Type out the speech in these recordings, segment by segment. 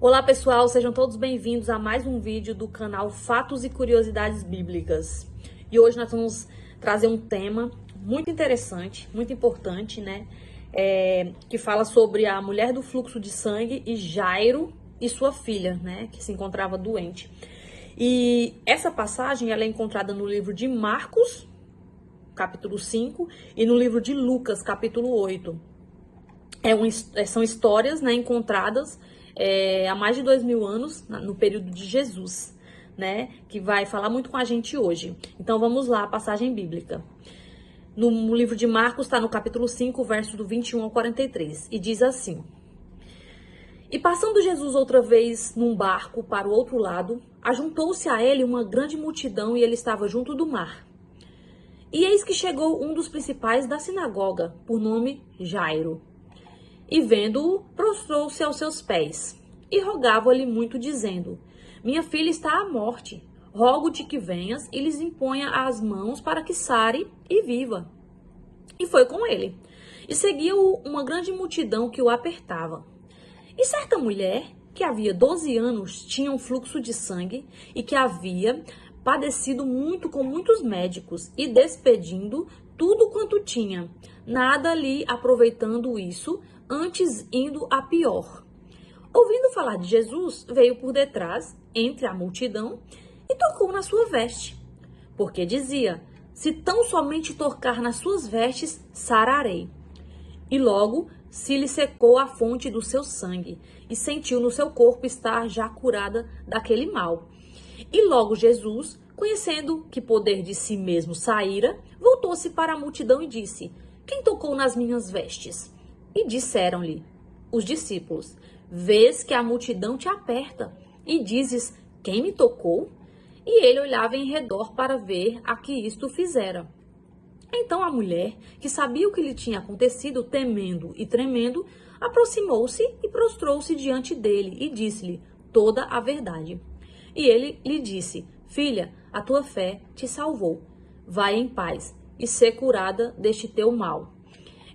Olá pessoal, sejam todos bem-vindos a mais um vídeo do canal Fatos e Curiosidades Bíblicas. E hoje nós vamos trazer um tema muito interessante, muito importante, né? Que fala sobre a mulher do fluxo de sangue e Jairo e sua filha, né? Que se encontrava doente. E essa passagem ela é encontrada no livro de Marcos, capítulo 5, e no livro de Lucas, capítulo 8. São histórias, né, encontradas há mais de 2000 anos, no período de Jesus, né, que vai falar muito com a gente hoje. Então vamos lá, a passagem bíblica. No livro de Marcos, está no capítulo 5, verso do 21 ao 43, e diz assim: E passando Jesus outra vez num barco para o outro lado, ajuntou-se a ele uma grande multidão e ele estava junto do mar. E eis que chegou um dos principais da sinagoga, por nome Jairo. E vendo-o, prostrou-se aos seus pés, e rogava-lhe muito, dizendo: Minha filha está à morte, rogo-te que venhas e lhes imponha as mãos para que sare e viva. E foi com ele. E seguia-o uma grande multidão que o apertava. E certa mulher, que havia 12 anos, tinha um fluxo de sangue, e que havia padecido muito com muitos médicos, e despedindo tudo quanto tinha, nada lhe aproveitando isso, antes indo a pior. Ouvindo falar de Jesus, veio por detrás, entre a multidão, e tocou na sua veste. Porque dizia: Se tão somente tocar nas suas vestes, sararei. E logo se lhe secou a fonte do seu sangue, e sentiu no seu corpo estar já curada daquele mal. E logo Jesus, conhecendo que poder de si mesmo saíra, voltou-se para a multidão e disse: Quem tocou nas minhas vestes? E disseram-lhe os discípulos: Vês que a multidão te aperta, e dizes: Quem me tocou? E ele olhava em redor para ver a que isto fizera. Então a mulher, que sabia o que lhe tinha acontecido, temendo e tremendo, aproximou-se e prostrou-se diante dele e disse-lhe toda a verdade. E ele lhe disse: Filha, a tua fé te salvou. Vai em paz e sê curada deste teu mal.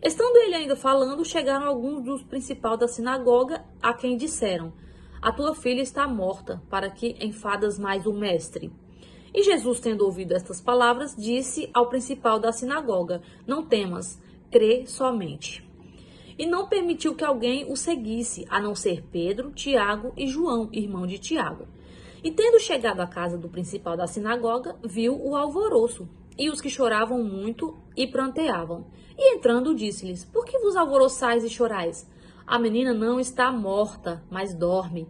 Estando ele ainda falando, chegaram alguns dos principais da sinagoga, a quem disseram: A tua filha está morta, para que enfadas mais o mestre? E Jesus, tendo ouvido estas palavras, disse ao principal da sinagoga: Não temas, crê somente. E não permitiu que alguém o seguisse, a não ser Pedro, Tiago e João, irmão de Tiago. E tendo chegado à casa do principal da sinagoga, viu o alvoroço, e os que choravam muito e pranteavam. E entrando, disse-lhes: Por que vos alvoroçais e chorais? A menina não está morta, mas dorme.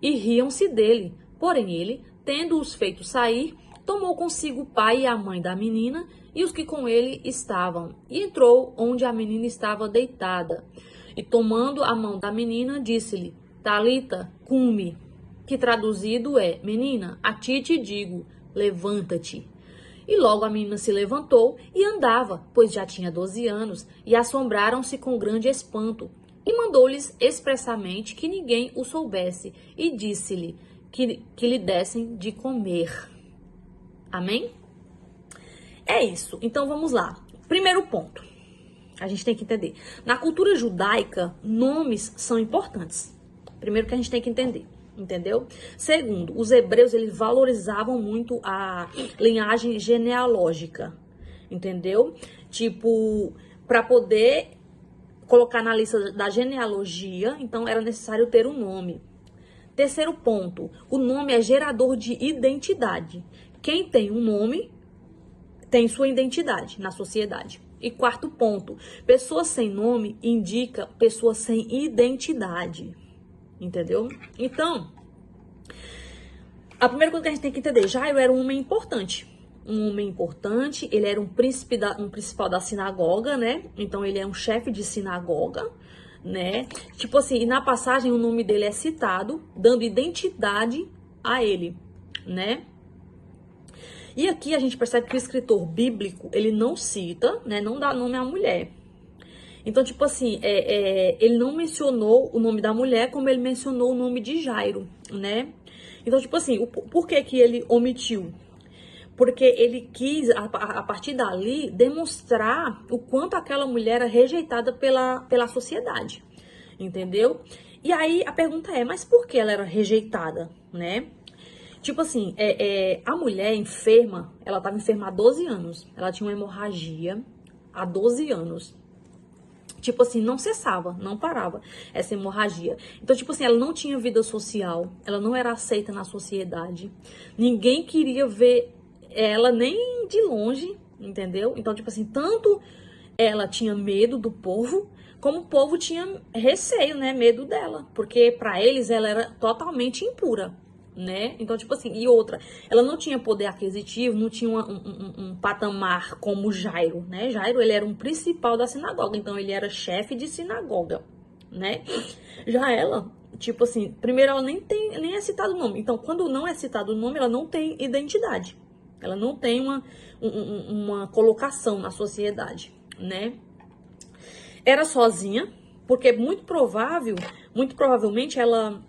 E riam-se dele. Porém ele, tendo-os feito sair, tomou consigo o pai e a mãe da menina e os que com ele estavam, e entrou onde a menina estava deitada. E tomando a mão da menina, disse-lhe: Talita, cumi, que traduzido é: Menina, a ti te digo, levanta-te. E logo a menina se levantou e andava, pois já tinha 12 anos, e assombraram-se com grande espanto. E mandou-lhes expressamente que ninguém o soubesse, e disse-lhe que lhe dessem de comer. Amém? É isso. Então vamos lá. Primeiro ponto. A gente tem que entender. Na cultura judaica, nomes são importantes. Primeiro que a gente tem que entender. Entendeu? Segundo, os hebreus eles valorizavam muito a linhagem genealógica. Entendeu? Tipo, para poder colocar na lista da genealogia, então era necessário ter um nome. Terceiro ponto, o nome é gerador de identidade. Quem tem um nome tem sua identidade na sociedade. E quarto ponto, pessoa sem nome indica pessoa sem identidade. Entendeu? Então, a primeira coisa que a gente tem que entender, Jairo era um homem importante. Um homem importante, ele era um principal da sinagoga, né? Então, ele é um chefe de sinagoga, né? Tipo assim, e na passagem o nome dele é citado, dando identidade a ele, né? E aqui a gente percebe que o escritor bíblico, ele não cita, né? Não dá nome à mulher. Então, tipo assim, ele não mencionou o nome da mulher como ele mencionou o nome de Jairo, né? Então, tipo assim, por que que ele omitiu? Porque ele quis, a partir dali, demonstrar o quanto aquela mulher era rejeitada pela sociedade, entendeu? E aí a pergunta é, mas por que ela era rejeitada, né? Tipo assim, a mulher enferma, ela estava enferma há 12 anos. Ela tinha uma hemorragia há 12 anos. Tipo assim, não cessava, não parava essa hemorragia. Então, tipo assim, ela não tinha vida social, ela não era aceita na sociedade. Ninguém queria ver ela nem de longe, entendeu? Então, tipo assim, tanto ela tinha medo do povo, como o povo tinha receio, né? Medo dela. Porque pra eles ela era totalmente impura, né? Então, tipo assim, e outra, ela não tinha poder aquisitivo, não tinha um patamar como Jairo, né? Jairo, ele era um principal da sinagoga, então ele era chefe de sinagoga, né? Já ela, tipo assim, primeiro ela nem é citado o nome, então quando não é citado o nome, ela não tem identidade, ela não tem uma colocação na sociedade, né? Era sozinha, porque muito provavelmente ela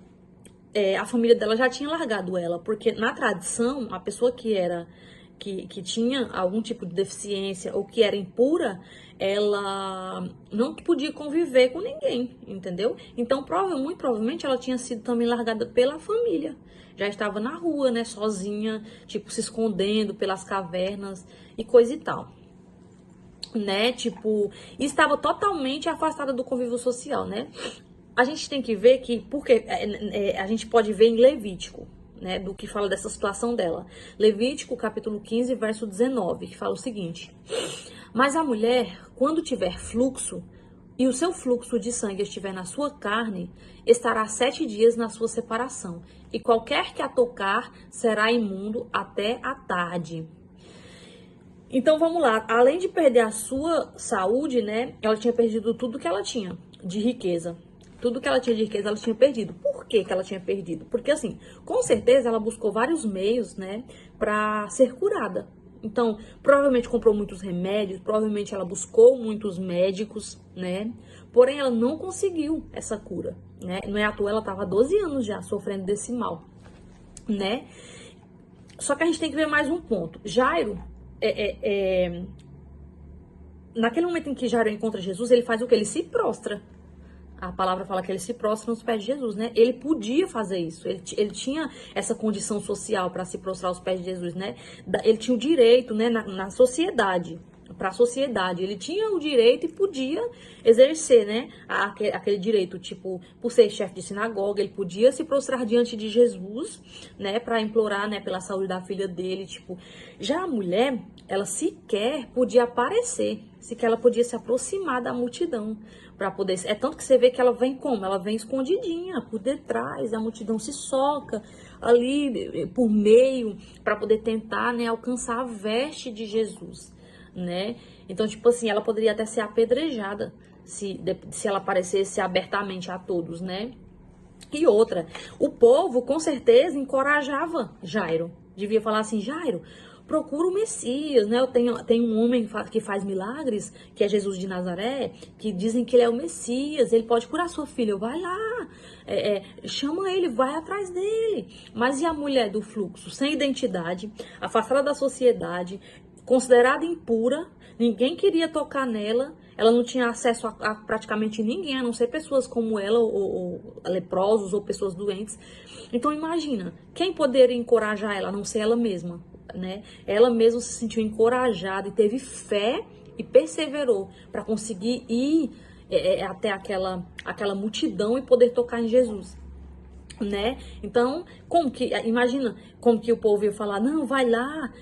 a família dela já tinha largado ela, porque na tradição, a pessoa que tinha algum tipo de deficiência ou que era impura, ela não podia conviver com ninguém, entendeu? Então, muito provavelmente ela tinha sido também largada pela família. Já estava na rua, né, sozinha, tipo, se escondendo pelas cavernas e coisa e tal. Né, tipo, e estava totalmente afastada do convívio social, né? A gente tem que ver que, porque a gente pode ver em Levítico, né, do que fala dessa situação dela. Levítico, capítulo 15, verso 19, que fala o seguinte: mas a mulher, quando tiver fluxo, e o seu fluxo de sangue estiver na sua carne, estará 7 dias na sua separação, e qualquer que a tocar será imundo até a tarde. Então vamos lá, além de perder a sua saúde, né, ela tinha perdido tudo que ela tinha de riqueza. Tudo que ela tinha de riqueza, ela tinha perdido. Por que ela tinha perdido? Porque assim, com certeza ela buscou vários meios, né, pra ser curada. Então, provavelmente comprou muitos remédios, provavelmente ela buscou muitos médicos, né, porém ela não conseguiu essa cura, né, não é à toa, ela tava há 12 anos já sofrendo desse mal, né. Só que a gente tem que ver mais um ponto. Jairo, naquele momento em que Jairo encontra Jesus, ele faz o que? Ele se prostra. A palavra fala que ele se prostra nos pés de Jesus, né? Ele podia fazer isso. Ele tinha essa condição social para se prostrar aos pés de Jesus, né? Ele tinha o direito, né, na sociedade, para a sociedade. Ele tinha o direito e podia exercer, né, aquele direito, tipo, por ser chefe de sinagoga, ele podia se prostrar diante de Jesus, né, para implorar, né, pela saúde da filha dele, tipo. Já a mulher, ela sequer podia aparecer, sequer ela podia se aproximar da multidão para poder. É tanto que você vê que ela vem como? Ela vem escondidinha, por detrás, a multidão se soca ali por meio para poder tentar, né, alcançar a veste de Jesus, né? Então, tipo assim, ela poderia até ser apedrejada se ela aparecesse abertamente a todos, né? E outra, o povo com certeza encorajava Jairo. Devia falar assim: Jairo, procura o Messias, né? Tem um homem que faz milagres, que é Jesus de Nazaré, que dizem que ele é o Messias, ele pode curar sua filha. Vai lá, chama ele, vai atrás dele. Mas e a mulher do fluxo, sem identidade, afastada da sociedade, considerada impura, ninguém queria tocar nela, ela não tinha acesso a praticamente ninguém, a não ser pessoas como ela, ou leprosos, ou pessoas doentes. Então imagina, quem poderia encorajar ela, a não ser ela mesma, né? Ela mesma se sentiu encorajada e teve fé e perseverou para conseguir ir até aquela multidão e poder tocar em Jesus, né? Então, imagina como que o povo ia falar: não, vai lá,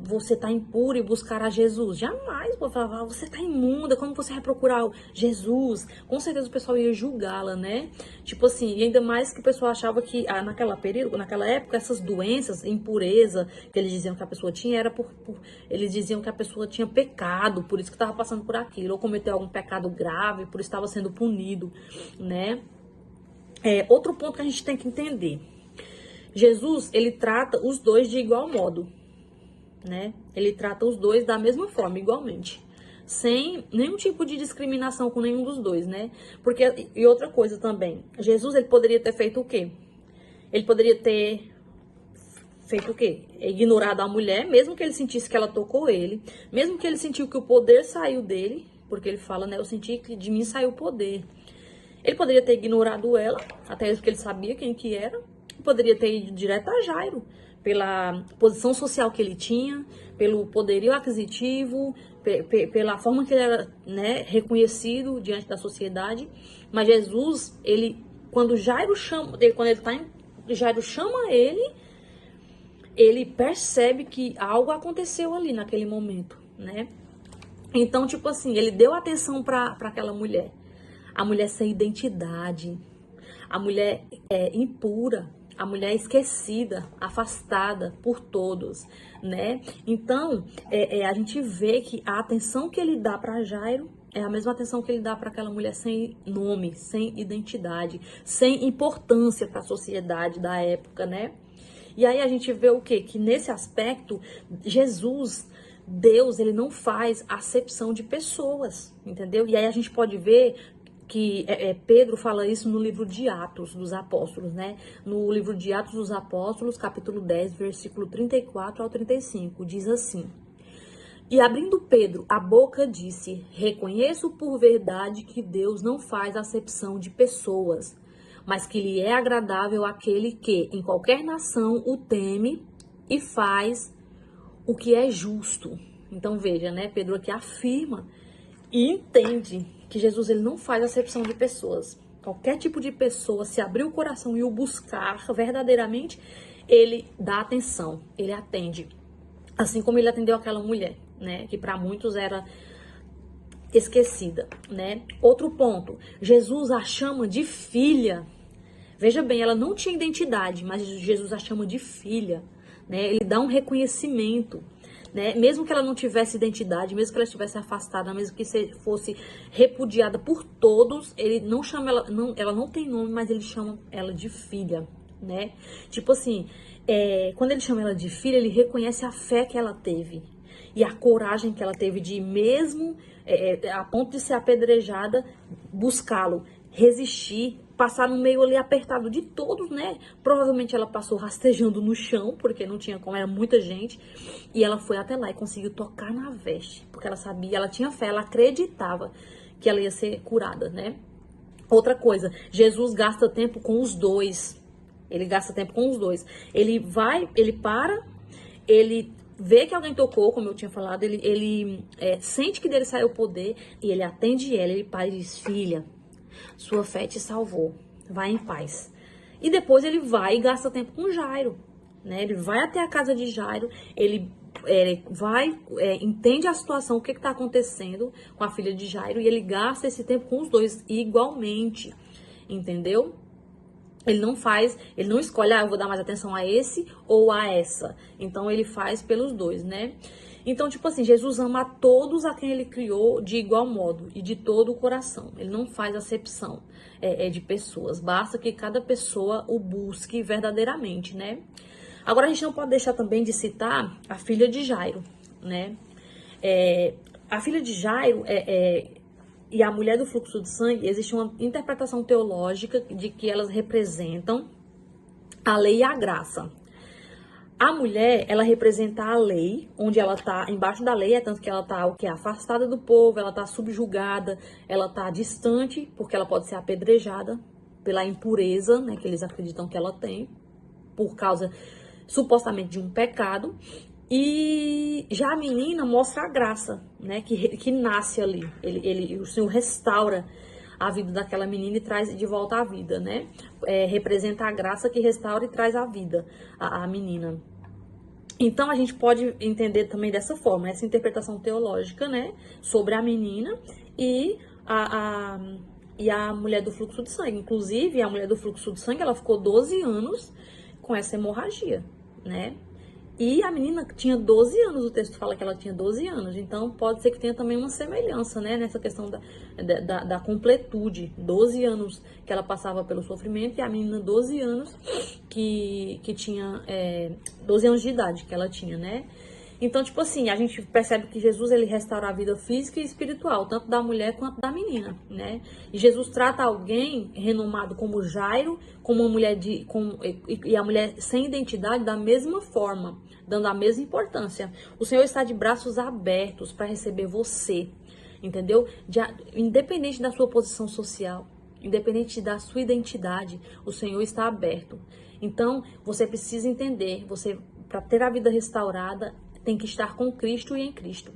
você tá impura, e buscar a Jesus. Jamais o povo falava: você tá imunda, como você vai procurar Jesus? Com certeza o pessoal ia julgá-la, né? Tipo assim, e ainda mais que o pessoal achava que naquela época, essas doenças, impureza que eles diziam que a pessoa tinha, era eles diziam que a pessoa tinha pecado, por isso que estava passando por aquilo, ou cometeu algum pecado grave, por isso estava sendo punido, né? Outro ponto que a gente tem que entender: Jesus, ele trata os dois de igual modo, né? Ele trata os dois da mesma forma, igualmente, sem nenhum tipo de discriminação com nenhum dos dois, né? Porque, e outra coisa também, Jesus, ele poderia ter feito o quê? Ele poderia ter feito o quê? Ignorado a mulher, mesmo que ele sentisse que ela tocou ele, mesmo que ele sentiu que o poder saiu dele, porque ele fala, né? Eu senti que de mim saiu o poder. Ele poderia ter ignorado ela, até porque ele sabia quem que era. Poderia ter ido direto a Jairo, pela posição social que ele tinha, pelo poderio aquisitivo, pela forma que ele era, né, reconhecido diante da sociedade. Mas Jesus, quando Jairo chama ele percebe que algo aconteceu ali naquele momento, né? Então, tipo assim, ele deu atenção para aquela mulher. A mulher sem identidade, a mulher impura, a mulher esquecida, afastada por todos, né? Então, a gente vê que a atenção que ele dá para Jairo é a mesma atenção que ele dá para aquela mulher sem nome, sem identidade, sem importância para a sociedade da época, né? E aí a gente vê o quê? Que nesse aspecto, Jesus, Deus, ele não faz acepção de pessoas, entendeu? E aí a gente pode ver que Pedro fala isso no livro de Atos dos Apóstolos, né? No livro de Atos dos Apóstolos, capítulo 10, versículo 34 ao 35, diz assim: E abrindo Pedro a boca disse, reconheço por verdade que Deus não faz acepção de pessoas, mas que lhe é agradável aquele que, em qualquer nação, o teme e faz o que é justo. Então veja, né? Pedro aqui afirma e entende que Jesus ele não faz acepção de pessoas. Qualquer tipo de pessoa, se abrir o coração e o buscar verdadeiramente, ele dá atenção, ele atende. Assim como ele atendeu aquela mulher, né? Que para muitos era esquecida, né? Outro ponto, Jesus a chama de filha. Veja bem, ela não tinha identidade, mas Jesus a chama de filha, né? Ele dá um reconhecimento, né? Mesmo que ela não tivesse identidade, mesmo que ela estivesse afastada, mesmo que fosse repudiada por todos, ele não chama ela não tem nome, mas ele chama ela de filha, né? Tipo assim, quando ele chama ela de filha, ele reconhece a fé que ela teve e a coragem que ela teve de mesmo a ponto de ser apedrejada, buscá-lo, resistir, passar no meio ali apertado de todos, né? Provavelmente ela passou rastejando no chão, porque não tinha como, era muita gente. E ela foi até lá e conseguiu tocar na veste, porque ela sabia, ela tinha fé, ela acreditava que ela ia ser curada, né? Outra coisa, Jesus gasta tempo com os dois. Ele gasta tempo com os dois. Ele para, ele vê que alguém tocou, como eu tinha falado, ele sente que dele saiu o poder e ele atende ela, ele para e diz, filha, sua fé te salvou, vai em paz. E depois ele vai e gasta tempo com Jairo, né? Ele vai até a casa de Jairo, ele entende a situação, o que está acontecendo com a filha de Jairo, e ele gasta esse tempo com os dois igualmente, entendeu? Ele não escolhe, eu vou dar mais atenção a esse ou a essa. Então, ele faz pelos dois, né? Então, tipo assim, Jesus ama a todos a quem ele criou de igual modo e de todo o coração. Ele não faz acepção de pessoas. Basta que cada pessoa o busque verdadeiramente, né? Agora, a gente não pode deixar também de citar a filha de Jairo, né? A filha de Jairo e a mulher do fluxo de sangue, existe uma interpretação teológica de que elas representam a lei e a graça. A mulher, ela representa a lei, onde ela tá embaixo da lei, tanto que ela tá afastada do povo, ela tá subjugada, ela tá distante, porque ela pode ser apedrejada pela impureza, né, que eles acreditam que ela tem, por causa, supostamente, de um pecado. E já a menina mostra a graça, né, que nasce ali. O Senhor restaura a vida daquela menina e traz de volta a vida, né? Representa a graça que restaura e traz a vida a menina. Então, a gente pode entender também dessa forma, essa interpretação teológica, né, sobre a menina e a mulher do fluxo de sangue. Inclusive, a mulher do fluxo de sangue, ela ficou 12 anos com essa hemorragia, né? E a menina tinha 12 anos, o texto fala que ela tinha 12 anos, então pode ser que tenha também uma semelhança, né, nessa questão da completude. 12 anos que ela passava pelo sofrimento e a menina 12 anos que tinha, 12 anos de idade que ela tinha, né. Então, tipo assim, a gente percebe que Jesus, ele restaura a vida física e espiritual, tanto da mulher quanto da menina, né? E Jesus trata alguém renomado como Jairo, como uma mulher e a mulher sem identidade da mesma forma, dando a mesma importância. O Senhor está de braços abertos para receber você, entendeu? Independente da sua posição social, independente da sua identidade, o Senhor está aberto. Então, você precisa entender, você, para ter a vida restaurada, tem que estar com Cristo e em Cristo.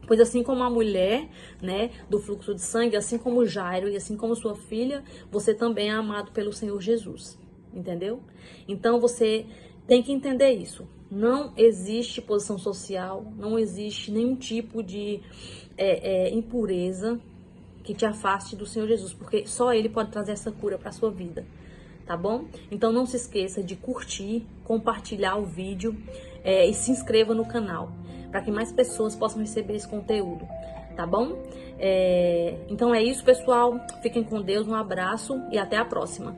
Pois assim como a mulher, né, do fluxo de sangue, assim como Jairo e assim como sua filha, você também é amado pelo Senhor Jesus, entendeu? Então você tem que entender isso. Não existe posição social, não existe nenhum tipo de impureza que te afaste do Senhor Jesus, porque só Ele pode trazer essa cura para sua vida, tá bom? Então não se esqueça de curtir, compartilhar o vídeo e se inscreva no canal, para que mais pessoas possam receber esse conteúdo, tá bom? Então é isso, pessoal. Fiquem com Deus, um abraço e até a próxima.